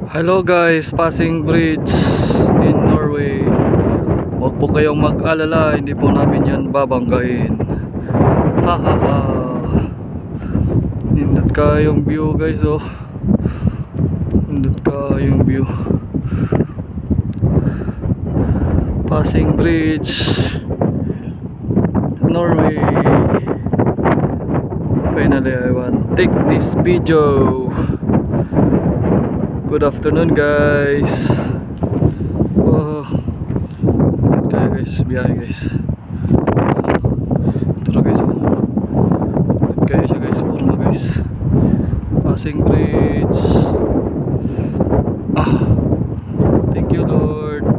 Hello guys, passing bridge in Norway. Huwag po kayong mag-alala, hindi po namin yan babanggain. Hahaha. Nindot kayong view guys, oh. Nindot kayong view. Passing bridge Norway. Finally I want take this video. Good afternoon guys. Oh, kaya guys, biyahe guys. Ito na guys, oh. Kaya siya guys, forma guys. Passing bridge. Thank you Lord.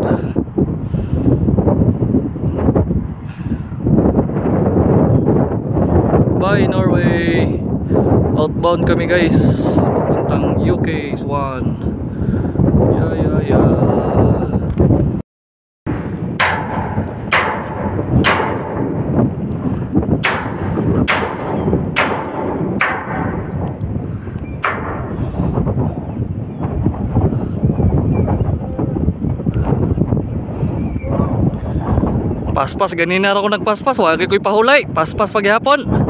Bye Norway. Outbound kami guys, papuntang UK Swan. Yeah. Paspas, ganina ako nagpaspas, wala ko'y pahulay. Paspas paghihapon.